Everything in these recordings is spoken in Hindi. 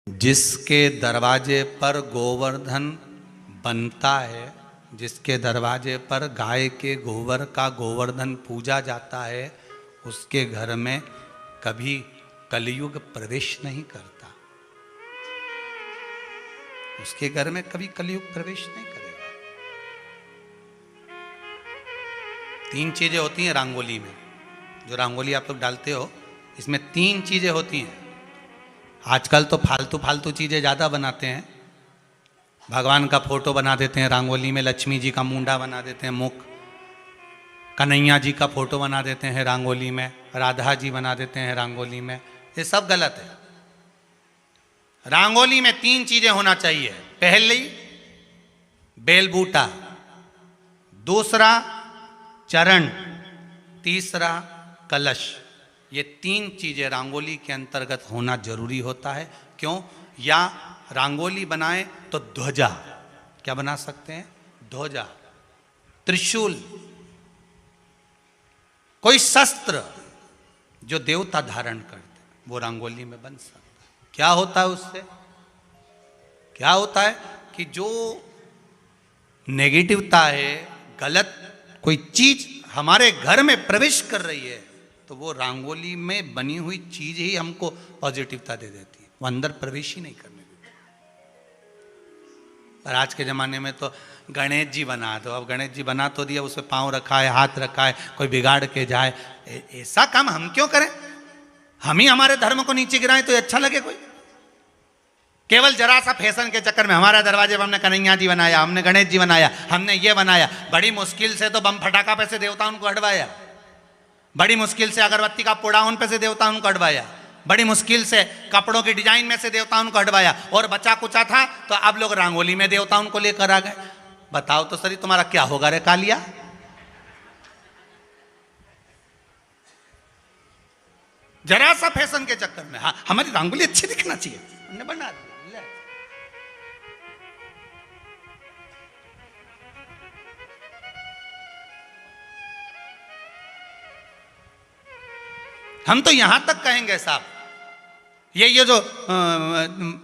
जिसके दरवाजे पर गोवर्धन बनता है, जिसके दरवाजे पर गाय के गोबर का गोवर्धन पूजा जाता है, उसके घर में कभी कलयुग प्रवेश नहीं करता। उसके घर में कभी कलयुग प्रवेश नहीं करेगा। 3 चीजें होती हैं रंगोली में। जो रंगोली आप लोग डालते हो, इसमें 3 चीजें होती हैं। आजकल तो फालतू फालतू चीजें ज्यादा बनाते हैं। भगवान का फोटो बना देते हैं रंगोली में, लक्ष्मी जी का मुंडा बना देते हैं, मुख, कन्हैया जी का फोटो बना देते हैं रंगोली में, राधा जी बना देते हैं रंगोली में। ये सब गलत है। रंगोली में 3 चीजें होना चाहिए। पहली बेलबूटा, दूसरा चरण, तीसरा कलश। ये 3 चीजें रंगोली के अंतर्गत होना जरूरी होता है। क्यों? या रंगोली बनाए तो ध्वजा, क्या बना सकते हैं? ध्वजा, त्रिशूल, कोई शस्त्र जो देवता धारण करते, वो रंगोली में बन सकता है। क्या होता है उससे? क्या होता है कि जो नेगेटिवता है, गलत कोई चीज हमारे घर में प्रवेश कर रही है, तो वो रंगोली में बनी हुई चीज ही हमको पॉजिटिवता दे देती है। वो अंदर प्रवेश ही नहीं करने देती। पर आज के ज़माने में तो गणेश जी बना दो। अब गणेश जी बना तो दिया, उसमें पाँव रखा है, हाथ रखा है, कोई बिगाड़ के जाए। ऐसा काम हम क्यों करें? हम ही हमारे धर्म को नीचे गिराएं तो अच्छा लगे कोई? केवल जरा सा फैशन के चक्कर में हमारे दरवाजे पर हमने कन्हैया जी बनाया, हमने गणेश जी बनाया, हमने ये बनाया। बड़ी मुश्किल से तो बम फटाका पे से देवता उनको हटवाया, बड़ी मुश्किल से अगरबत्ती का पोड़ा उन पे से देवता उनको हटवाया, बड़ी मुश्किल से कपड़ों की डिजाइन में से देवता उनको हटवाया। और बचा कुचा था तो अब लोग रंगोली में देवता उनको लेकर आ गए। बताओ तो सही, तुम्हारा क्या होगा रे कालिया? जरा सा फैशन के चक्कर में हाँ हमारी रंगोली अच्छी दिखना चाहिए, हमने बना दिया। हम तो यहां तक कहेंगे साहब, ये जो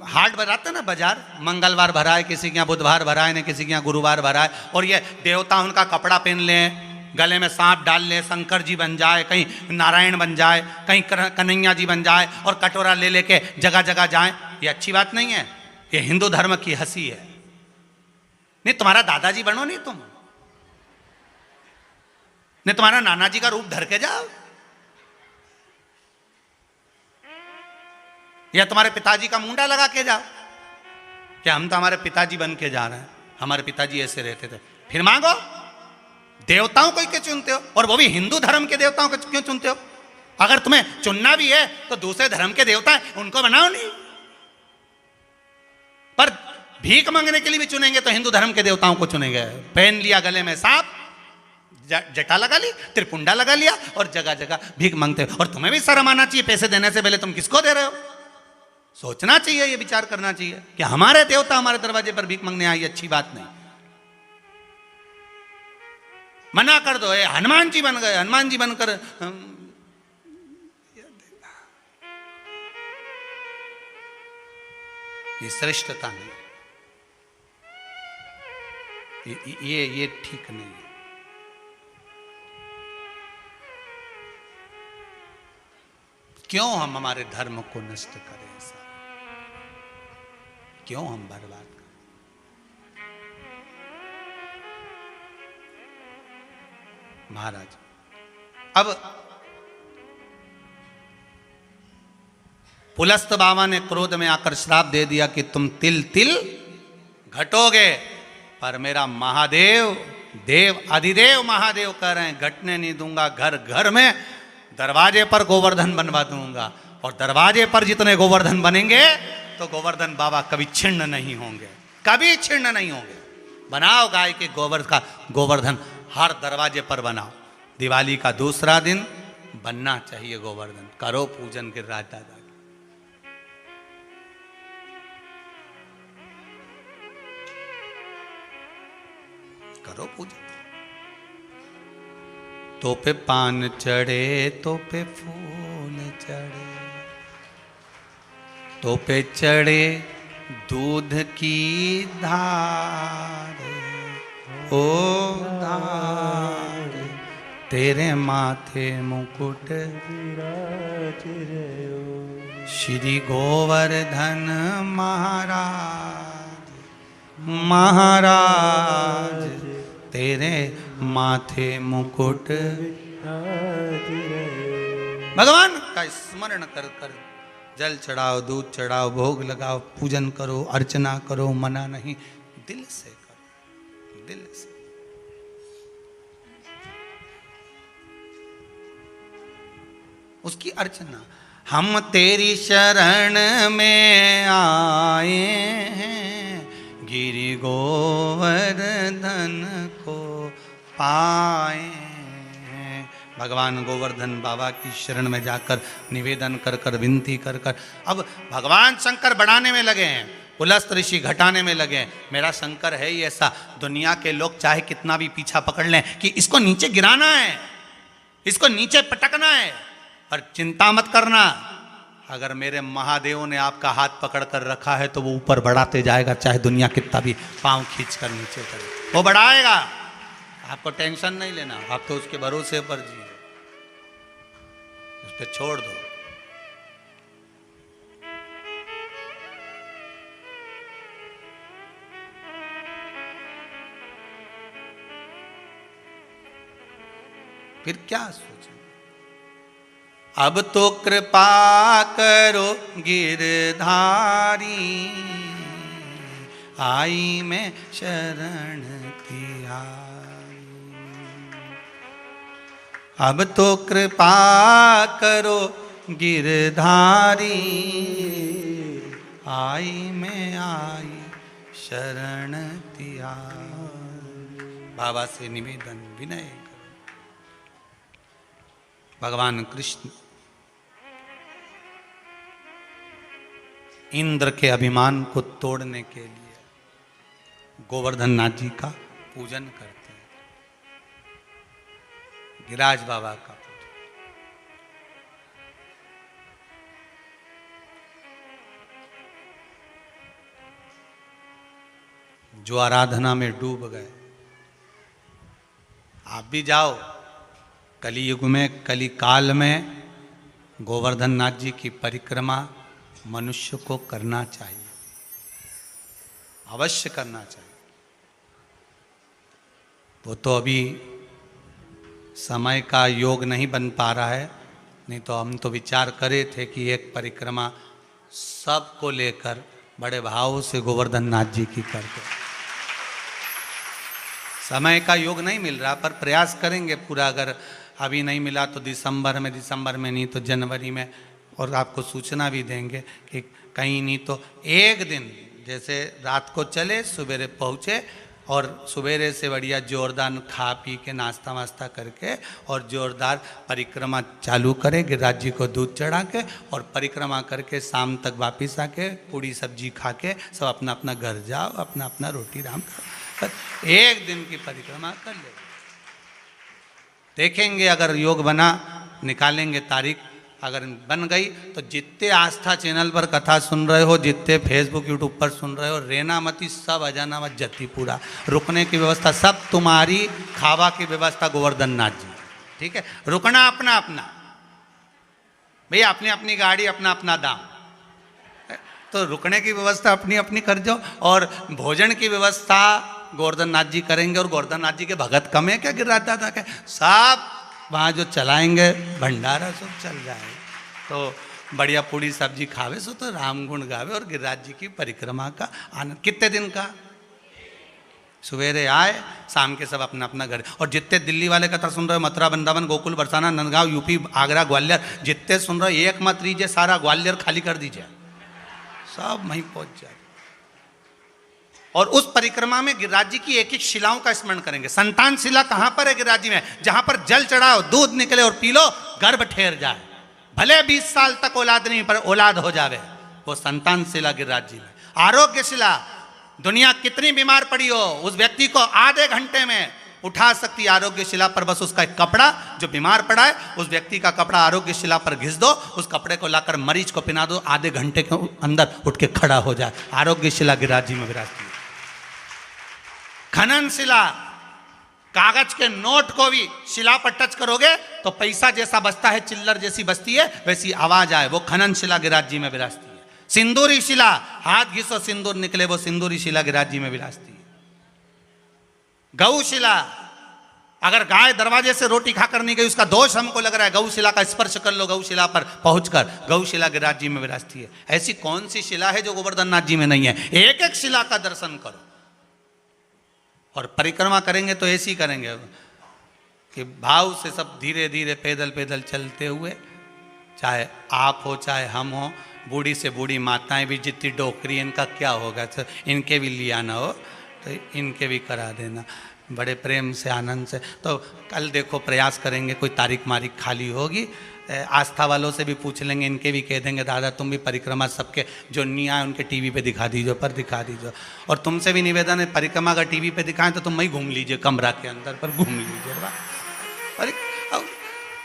हाट भराते ना बाजार, मंगलवार भरा है, किसी के यहाँ बुधवार भरा है, ना किसी के यहाँ गुरुवार भरा है, और ये देवता उनका कपड़ा पहन लें, गले में सांप डाल ले, शंकर जी बन जाए, कहीं नारायण बन जाए, कहीं कन्हैया जी बन जाए, और कटोरा ले लेके जगह जगह जाए। ये अच्छी बात नहीं है। ये हिंदू धर्म की हंसी है। नहीं तुम्हारा दादाजी बनो, नहीं तुम, नहीं तुम्हारा नाना जी का रूप धर के जाओ, या तुम्हारे पिताजी का मुंडा लगा के जाओ। क्या हम तो हमारे पिताजी बन के जा रहे हैं? हमारे पिताजी ऐसे रहते थे। फिर मांगो, देवताओं को क्यों चुनते हो? और वो भी हिंदू धर्म के देवताओं को क्यों चुनते हो? अगर तुम्हें चुनना भी है तो दूसरे धर्म के देवता उनको बनाओ नहीं। पर भीख मांगने के लिए भी चुनेंगे तो हिंदू धर्म के देवताओं को चुनेंगे। पहन लिया गले में सांप, जटा लगा ली, त्रिपुंडा लगा लिया, और जगह जगह भीख मांगते हो। और तुम्हें भी शर्म आना चाहिए, पैसे देने से पहले तुम किसको दे रहे हो? सोचना चाहिए, ये विचार करना चाहिए कि हमारे देवता हमारे दरवाजे पर भीख मांगने आए, अच्छी बात नहीं। मना कर दो, हनुमान जी बन गए, हनुमान जी बनकर ये श्रेष्ठता नहीं, ये ठीक नहीं है। क्यों हम हमारे धर्म को नष्ट करें? ऐसा क्यों हम बर्बाद करें? महाराज, अब पुलस्त बाबा ने क्रोध में आकर श्राप दे दिया कि तुम तिल तिल घटोगे। पर मेरा महादेव, देव अधिदेव महादेव कह रहे हैं घटने नहीं दूंगा। घर घर में दरवाजे पर गोवर्धन बनवा दूंगा, और दरवाजे पर जितने गोवर्धन बनेंगे तो गोवर्धन बाबा कभी छिन्न नहीं होंगे, कभी छिन्न नहीं होंगे। बनाओ गाय के गोबर का गोवर्धन, हर दरवाजे पर बनाओ। दिवाली का दूसरा दिन बनना चाहिए गोवर्धन। करो पूजन गिरिराज दादा, करो पूजन। तो पे पान चढ़े, तो पे फूल चढ़े, तो पे चढ़े दूध की धार, ओ धार तेरे माथे मुकुट विराज रयो। श्री गोवर्धन महाराज, महाराज तेरे माथे मुकुट विराज रयो। भगवान का स्मरण कर कर जल चढ़ाओ, दूध चढ़ाओ, भोग लगाओ, पूजन करो, अर्चना करो, मना नहीं, दिल से करो, दिल से। उसकी अर्चना, हम तेरी शरण में आए हैं, गिरि गोवर्धन को पाए हैं। भगवान गोवर्धन बाबा की शरण में जाकर निवेदन कर कर, विनती कर कर, अब भगवान शंकर बढ़ाने में लगे हैं, पुलस्त ऋषि घटाने में लगे हैं। मेरा शंकर है ही ऐसा, दुनिया के लोग चाहे कितना भी पीछा पकड़ लें कि इसको नीचे गिराना है, इसको नीचे पटकना है, पर चिंता मत करना, अगर मेरे महादेव ने आपका हाथ पकड़ कर रखा है तो वो ऊपर बढ़ाते जाएगा, चाहे दुनिया कितना भी पांव खींच कर नीचे करे, वो बढ़ाएगा। आपको टेंशन नहीं लेना, आप तो उसके भरोसे पर जिए, उस पर छोड़ दो। फिर क्या सोचें, अब तो कृपा करो गिरधारी, आई मैं शरण तिहारी। अब तो कृपा करो गिरधारी, आई मैं आई शरण तिहारी। बाबा से निवेदन विनय करो। भगवान कृष्ण इंद्र के अभिमान को तोड़ने के लिए गोवर्धन नाथ जी का पूजन करते हैं, गिरिराज बाबा का पूजन। जो आराधना में डूब गए, आप भी जाओ, कलियुग में, कली काल में गोवर्धन नाथ जी की परिक्रमा मनुष्य को करना चाहिए, अवश्य करना चाहिए। वो तो अभी समय का योग नहीं बन पा रहा है, नहीं तो हम तो विचार करे थे कि एक परिक्रमा सबको लेकर बड़े भाव से गोवर्धन नाथ जी की करते। समय का योग नहीं मिल रहा, पर प्रयास करेंगे पूरा। अगर अभी नहीं मिला तो दिसंबर में नहीं तो जनवरी में, और आपको सूचना भी देंगे कि कहीं नहीं तो एक दिन, जैसे रात को चले, सवेरे पहुँचे और सवेरे से बढ़िया जोरदार खा पी के नाश्ता वास्ता करके और जोरदार परिक्रमा चालू करें, गिरिराज जी को दूध चढ़ा के, और परिक्रमा करके शाम तक वापिस आके पूड़ी सब्जी खा के सब अपना अपना घर जाओ, अपना अपना रोटी राम कर एक दिन की परिक्रमा कर ले। देखेंगे अगर योग बना, निकालेंगे तारीख, अगर बन गई तो जितने आस्था चैनल पर कथा सुन रहे हो, जितने फेसबुक यूट्यूब पर सुन रहे हो, रेनामती सब अजानामत जतीपुरा, रुकने की व्यवस्था सब तुम्हारी, खावा की व्यवस्था गोवर्धन नाथ जी, ठीक है। रुकना अपना अपना, भैया अपनी अपनी गाड़ी, अपना अपना दाम, तो रुकने की व्यवस्था अपनी अपनी कर जाओ, और भोजन की व्यवस्था गोवर्धन नाथ जी करेंगे। और गोवर्धन नाथ जी के भगत कम है क्या गिरिराज दादा के, सब वहाँ जो चलाएंगे भंडारा सब चल जाएगा, तो बढ़िया पूड़ी सब्जी खावे सो तो राम गुण गावे और गिरिराज जी की परिक्रमा का आनंद। कितने दिन का, सवेरे आए, शाम के सब अपना अपना घर। और जितने दिल्ली वाले कथा सुन रहे हो, मथुरा, वृंदावन, गोकुल, बरसाना, नंदगांव, यूपी, आगरा, ग्वालियर, जितने सुन रहे हो, एक मत लीजिए, सारा ग्वालियर खाली कर दीजिए, सब वहीं पहुंच जाए। और उस परिक्रमा में गिरिराज जी की एक एक शिलाओं का स्मरण करेंगे। संतान शिला कहां पर है गिरिराज जी में, जहां पर जल चढ़ाओ, दूध निकले और पी लो, गर्भ ठहर जाए, भले 20 साल तक औलाद नहीं पर औलाद हो जावे, वो संतान शिला गिरिराज जी में। आरोग्य शिला, दुनिया कितनी बीमार पड़ी हो, उस व्यक्ति को आधे घंटे में उठा सकती है आरोग्य शिला पर बस उसका एक कपड़ा, जो बीमार पड़ा है उस व्यक्ति का कपड़ा आरोग्य शिला पर घिस दो, उस कपड़े को लाकर मरीज को पहना दो, आधे घंटे के अंदर उठ के खड़ा हो जाए। आरोग्य शिला गिरिराज जी में विराजती है। खनन शिला, कागज के नोट को भी शिला पर टच करोगे तो पैसा जैसा बजता है, चिल्लर जैसी बजती है, वैसी आवाज आए, वो खनन शिला गिरिराज जी में विराजती है। सिंदूरी शिला, हाथ घिसो सिंदूर निकले, वो सिंदूरी शिला गिरिराज जी में विराजती है। गौशिला, अगर गाय दरवाजे से रोटी खाकर नहीं गई, उसका दोष हमको लग रहा है, गौशिला का स्पर्श कर लो, गौशिला पर पहुंचकर, गौशिला गिरिराज जी में विराजती है। ऐसी कौन सी शिला है जो गोवर्धन नाथ जी में नहीं है? एक एक शिला का दर्शन करो। और परिक्रमा करेंगे तो ऐसी करेंगे कि भाव से सब धीरे धीरे पैदल पैदल चलते हुए, चाहे आप हो चाहे हम हो, बूढ़ी से बूढ़ी माताएं भी, जितनी डोकरी इनका क्या होगा, तो इनके भी लिया ना हो तो इनके भी करा देना, बड़े प्रेम से आनंद से। तो कल देखो प्रयास करेंगे, कोई तारीख मारीख खाली होगी, आस्था वालों से भी पूछ लेंगे, इनके भी कह देंगे दादा तुम भी परिक्रमा सबके जो नहीं आए उनके टीवी पे दिखा दीजिए, पर दिखा दीजिए। और तुमसे भी निवेदन है, परिक्रमा अगर टीवी पे दिखाएं तो तुम वही घूम लीजिए, कमरा के अंदर पर घूम लीजिए।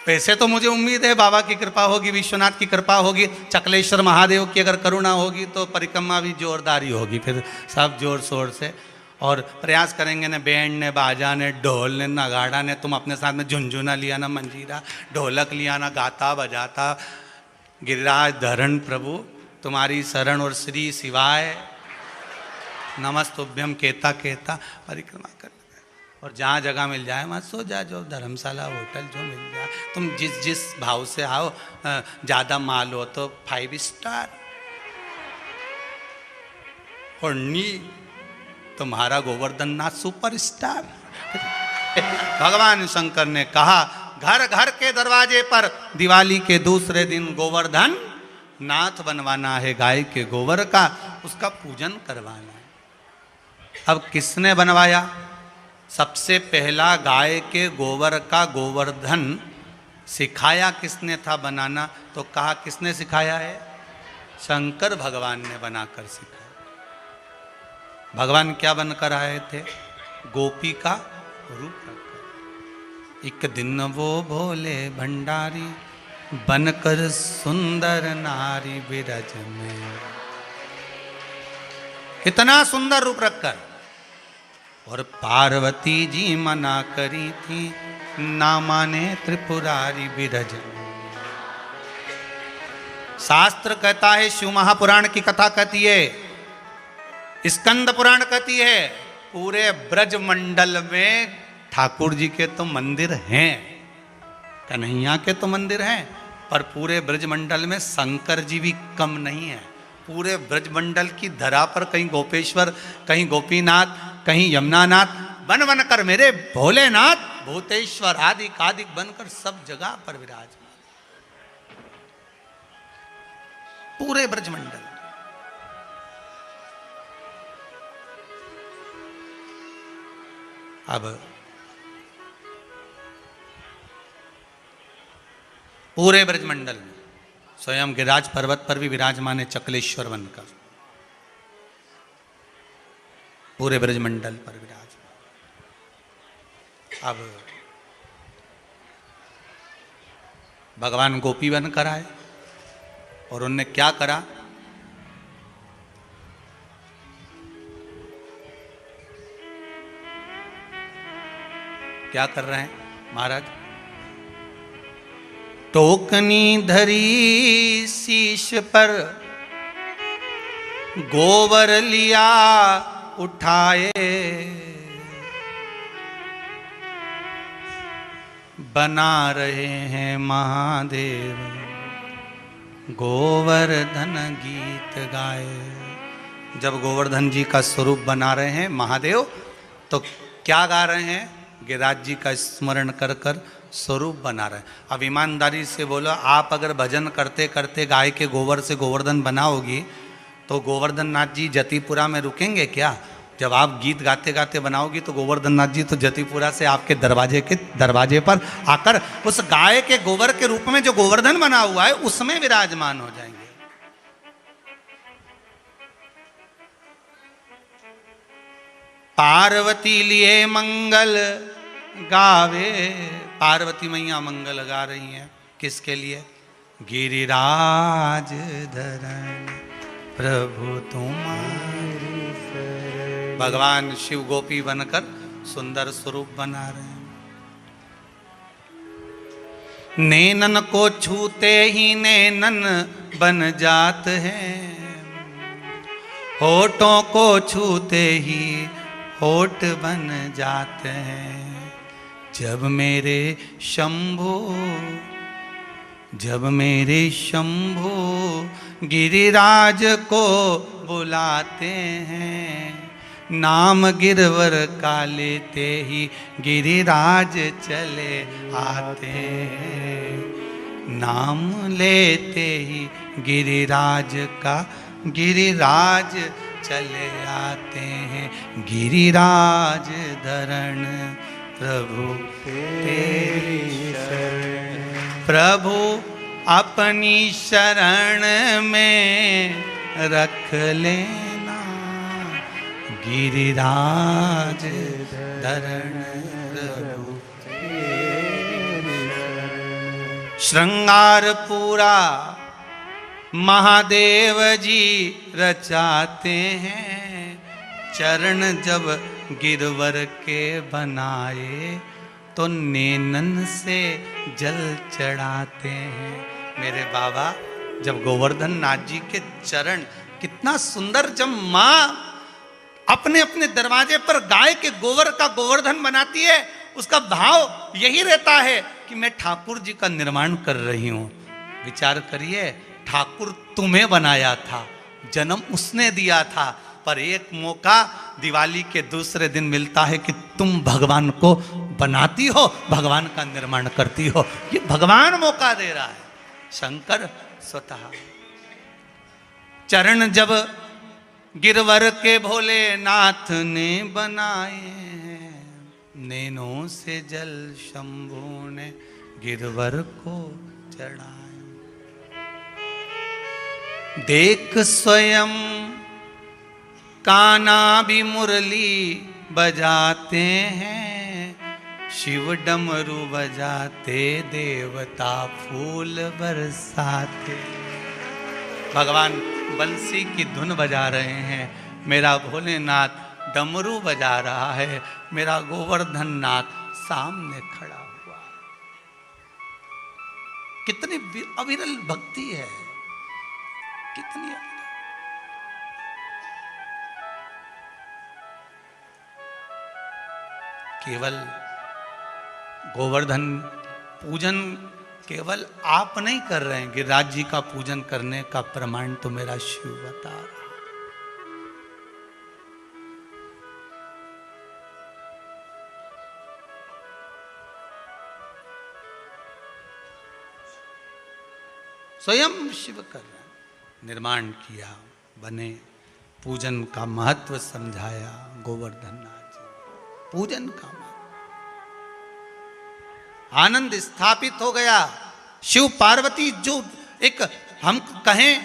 वैसे तो मुझे उम्मीद है बाबा की कृपा होगी, विश्वनाथ की कृपा होगी, चकलेश्वर महादेव की अगर करुणा होगी तो परिक्रमा भी जोरदार ही होगी, फिर सब जोर शोर से। और प्रयास करेंगे न बैंड ने, बाजा ने, ढोल ने, नगाड़ा ने, तुम अपने साथ में झुंझुना लिया ना, मंजीरा ढोलक लिया ना, गाता बजाता गिरिराज धरण प्रभु तुम्हारी शरण और श्री शिवाय नमस्तुभ्यम कहता कहता परिक्रमा कर। और जहाँ जगह मिल जाए वहाँ सो जा, जो धर्मशाला होटल जो मिल जाए, तुम जिस जिस भाव से आओ, ज़्यादा माल हो तो 5 स्टार, और नी तुम्हारा गोवर्धन नाथ सुपरस्टार। भगवान शंकर ने कहा घर घर के दरवाजे पर दिवाली के दूसरे दिन गोवर्धन नाथ बनवाना है, गाय के गोबर का, उसका पूजन करवाना है। अब किसने बनवाया? सबसे पहला गाय के गोबर का गोवर्धन सिखाया किसने था बनाना? तो कहा किसने सिखाया है? शंकर भगवान ने बनाकर सिखाया। भगवान क्या बनकर आए थे? गोपी का रूप रखकर। एक दिन वो भोले भंडारी बनकर सुंदर नारी विरज में, इतना सुंदर रूप रखकर। और पार्वती जी मना करी थी, ना माने त्रिपुरारी विरज। शास्त्र कहता है, शिव महापुराण की कथा कहती है, स्कंद पुराण कहती है, पूरे ब्रज मंडल में ठाकुर जी के तो मंदिर हैं, कन्हैया के तो मंदिर हैं, पर पूरे ब्रज मंडल में शंकर जी भी कम नहीं है। पूरे ब्रज मंडल की धरा पर कहीं गोपेश्वर, कहीं गोपीनाथ, कहीं यमुनानाथ बन बन कर मेरे भोलेनाथ भूतेश्वर आदि कादिक बनकर सब जगह पर विराजमान, पूरे ब्रज मंडल। अब पूरे ब्रजमंडल में स्वयं गिरिराज पर्वत पर भी विराजमान है चकलेश्वर बनकर, पूरे ब्रजमंडल पर विराजमान। अब भगवान गोपी बनकर आए और उनने क्या करा? क्या कर रहे हैं महाराज? टोकनी धरी शीश पर गोबर लिया उठाए, बना रहे हैं महादेव गोवर्धन गीत गाए। जब गोवर्धन जी का स्वरूप बना रहे हैं महादेव, तो क्या गा रहे हैं? गिरिराज जी का स्मरण कर कर स्वरूप बना रहे हैं। अब ईमानदारी से बोलो, आप अगर भजन करते करते गाय के गोबर से गोवर्धन बनाओगी तो गोवर्धन नाथ जी जतिपुरा में रुकेंगे क्या? जब आप गीत गाते गाते बनाओगी तो गोवर्धन नाथ जी तो जतिपुरा से आपके दरवाजे पर आकर उस गाय के गोबर के रूप में जो गोवर्धन बना हुआ है उसमें विराजमान हो जाएंगे। पार्वती लिए मंगल गावे। पार्वती मैया मंगल गा रही हैं, किसके लिए? गिरिराज धरण प्रभु तुम्हारी शरण। भगवान शिव गोपी बनकर सुंदर स्वरूप बना रहे हैं। नैनन को छूते ही नैनन बन जात हैं, होठों को छूते ही होठ बन जाते हैं। जब मेरे शंभो गिरिराज को बुलाते हैं, नाम गिरवर का लेते ही गिरिराज चले आते हैं। नाम लेते ही गिरिराज का गिरिराज चले आते हैं। गिरिराज धरण प्रभु तेरी शरण। प्रभु अपनी शरण में रख लेना, गिरिराज धरण प्रभु तेरी शरण। श्रृंगार पूरा महादेव जी रचाते हैं, चरण जब गिरवर के बनाए तो नैनन से जल चढ़ाते हैं। मेरे बाबा जब गोवर्धन नाथ जी के चरण, कितना सुंदर, जब माँ अपने अपने दरवाजे पर गाय के गोबर का गोवर्धन बनाती है, उसका भाव यही रहता है कि मैं ठाकुर जी का निर्माण कर रही हूँ। विचार करिए, ठाकुर तुम्हें बनाया था, जन्म उसने दिया था, पर एक मौका दिवाली के दूसरे दिन मिलता है कि तुम भगवान को बनाती हो, भगवान का निर्माण करती हो। ये भगवान मौका दे रहा है, शंकर स्वतः। चरण जब गिरवर के भोलेनाथ ने बनाए हैं, नैनों से जल शंभू ने गिरवर को चढ़ाए। देख स्वयं कान्हा भी मुरली बजाते हैं, शिव डमरू बजाते, देवता फूल बरसाते। भगवान बंसी की धुन बजा रहे हैं, मेरा भोलेनाथ डमरू बजा रहा है, मेरा गोवर्धन नाथ सामने खड़ा हुआ है। कितनी अविरल भक्ति है, कितनी अविरल। केवल गोवर्धन पूजन केवल आप नहीं कर रहे हैं, गिरिराज जी का पूजन करने का प्रमाण तो मेरा शिव बता रहा। स्वयं शिव कर रहे हैं। निर्माण किया, बने, पूजन का महत्व समझाया गोवर्धन नाथ जी, पूजन का महत्व। आनंद स्थापित हो गया। शिव पार्वती जो एक हम कहें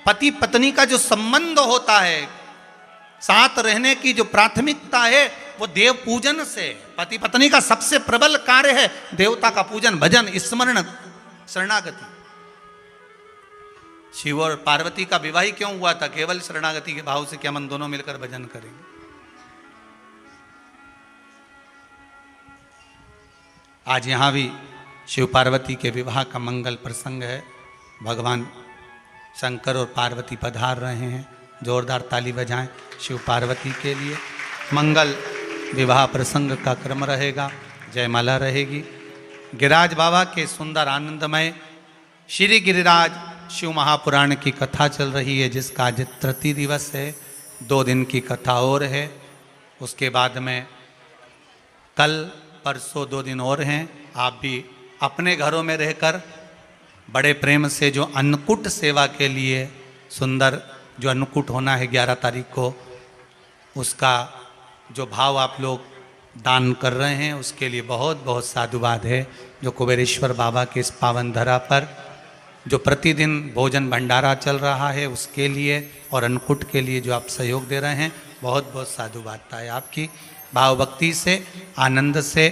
पति पत्नी का जो संबंध होता है, साथ रहने की जो प्राथमिकता है, वो देव पूजन से। पति पत्नी का सबसे प्रबल कार्य है देवता का पूजन, भजन, स्मरण, शरणागति। शिव और पार्वती का विवाह क्यों हुआ था? केवल शरणागति के भाव से कि हम दोनों मिलकर भजन करेंगे। आज यहाँ भी शिव पार्वती के विवाह का मंगल प्रसंग है। भगवान शंकर और पार्वती पधार रहे हैं। जोरदार ताली बजाएं शिव पार्वती के लिए। मंगल विवाह प्रसंग का क्रम रहेगा, जयमाला रहेगी। गिरिराज बाबा के सुंदर आनंदमय श्री गिरिराज शिव महापुराण की कथा चल रही है, जिसका आज तृतीय दिवस है। 2 दिन की कथा और है, उसके बाद में कल परसों 2 दिन और हैं। आप भी अपने घरों में रहकर बड़े प्रेम से जो अन्नकूट सेवा के लिए सुंदर जो अन्नकूट होना है 11 तारीख को, उसका जो भाव आप लोग दान कर रहे हैं, उसके लिए बहुत बहुत साधुवाद है। जो कुबेरेश्वर बाबा के इस पावन धरा पर जो प्रतिदिन भोजन भंडारा चल रहा है, उसके लिए और अन्नकूट के लिए जो आप सहयोग दे रहे हैं, बहुत बहुत साधुवादता है आपकी। भाव भक्ति से, आनंद से